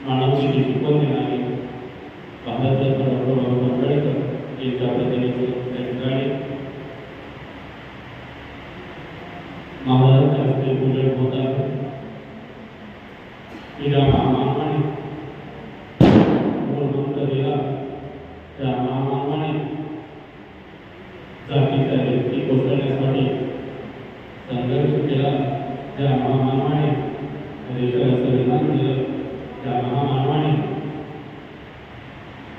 मानवतेची शिकवण देणारे भारतरत्न डॉक्टर बाबासाहेब आंबेडकर यांच्या प्रतिनिधी महाराष्ट्राचे हस्ते पूजन होत आहे। या महामानवाने मूलमंत्र दिला, त्या महामानवाने जातीचा व्यक्ती कोसळण्यासाठी संघर्ष केला, त्या महामानवाने देशाला संविधान दिलं, त्या महामानवाने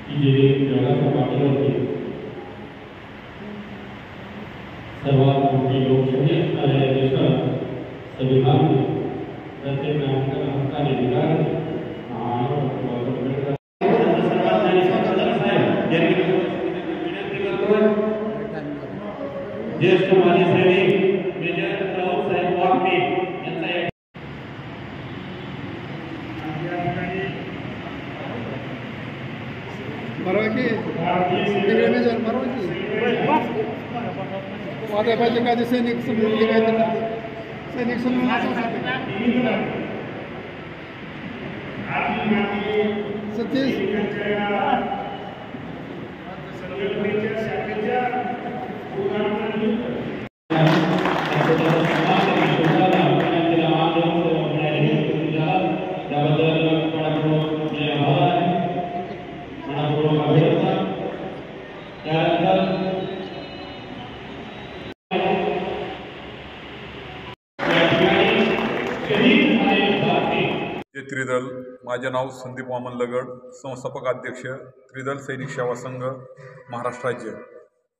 की जे जगाच्या पातळीवरती सर्वात मोठी लोकशाही असणाऱ्या देशात संविधान प्रत्येक नागरिकाला हक्काने अधिकार महामानव डॉक्टर बाबासाहेब आंबेडकर ज्येष्ठ माजी सैनिक मेजर रावसाहेब वाघटे यांचा पाहिजे का सैनिक सैनिक सतीश त्रिदल। माझे नाव संदीप वामन लगड, संस्थापक अध्यक्ष त्रिदल सैनिक सेवा संघ महाराष्ट्र राज्य।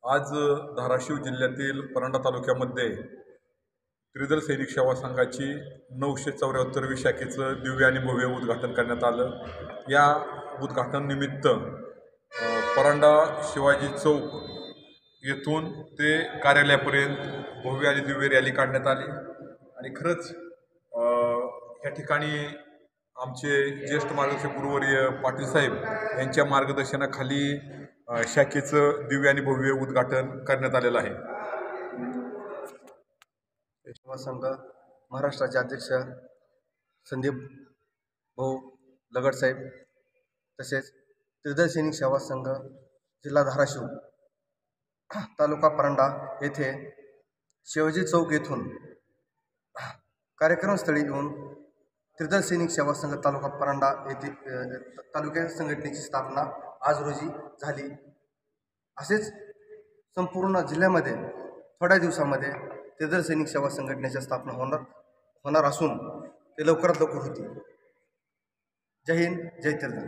आज धाराशिव जिल्ह्यातील परंडा तालुक्यामध्ये त्रिदल सैनिक सेवा संघाची 974वी शाखेचं दिव्य आणि भव्य उद्घाटन करण्यात आलं। या उद्घाटन निमित्त परंडा शिवाजी चौक येथून ते कार्यालयापर्यंत भव्य आणि दिव्य रॅली काढण्यात आली आणि खरंच या ठिकाणी आमचे ज्येष्ठ मार्गदर्शक गुरुवर्य पाटील साहेब यांच्या मार्गदर्शनाखाली शाखेचं दिव्य आणि भव्य उद्घाटन करण्यात आलेलं आहे। सेवा संघ महाराष्ट्राचे अध्यक्ष संदीप भाऊ लगड साहेब, तसेच त्रिदल सैनिक सेवा संघ जिल्हा धाराशिव तालुका परंडा येथे शिवाजी चौक येथून कार्यक्रमस्थळी येऊन त्रिदल सैनिक सेवा संघ तालुका परंडा येथे तालुक्या संघटनेची स्थापना आज रोजी झाली। असेच संपूर्ण जिल्ह्यामध्ये थोड्या दिवसामध्ये त्रिदल सैनिक सेवा संघटनेची स्थापना होणार असून ते लवकरात लवकर होतील। जय हिंद, जय त्रिदल।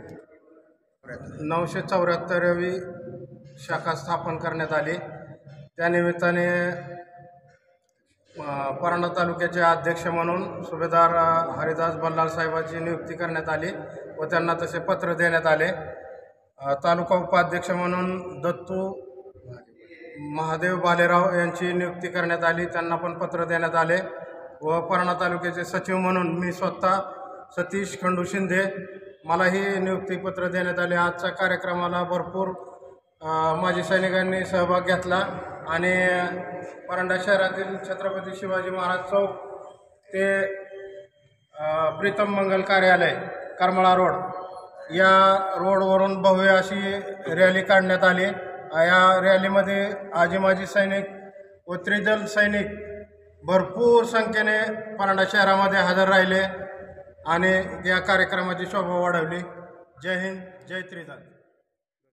974वी शाखा स्थापन करण्यात आली। त्यानिमित्ताने परंडा तालुक्याचे अध्यक्ष म्हणून सुभेदार हरिदास बल्लाळ साहेबांची नियुक्ती करण्यात आली व त्यांना तसे पत्र देण्यात आले। तालुका उपाध्यक्ष म्हणून दत्तू महादेव बालेराव यांची नियुक्ती करण्यात आली, त्यांना पण पत्र देण्यात आले। व परंडा तालुक्याचे सचिव म्हणून मी स्वतः सतीश खंडू शिंदे मलाही नियुक्तीपत्र देण्यात आले। आजच्या कार्यक्रमाला भरपूर माजी सैनिकांनी सहभाग घेतला आणि परंडा शहरातील छत्रपती शिवाजी महाराज चौक ते प्रीतम मंगल कार्यालय करमाळा रोड या रोडवरून भव्य अशी रॅली काढण्यात आली। या रॅलीमध्ये आजी माजी सैनिक व त्रिदल सैनिक भरपूर संख्येने परंडा शहरामध्ये हजर राहिले आणि या कार्यक्रमाची शोभा वाढवली। जय हिंद, जय त्रिदल।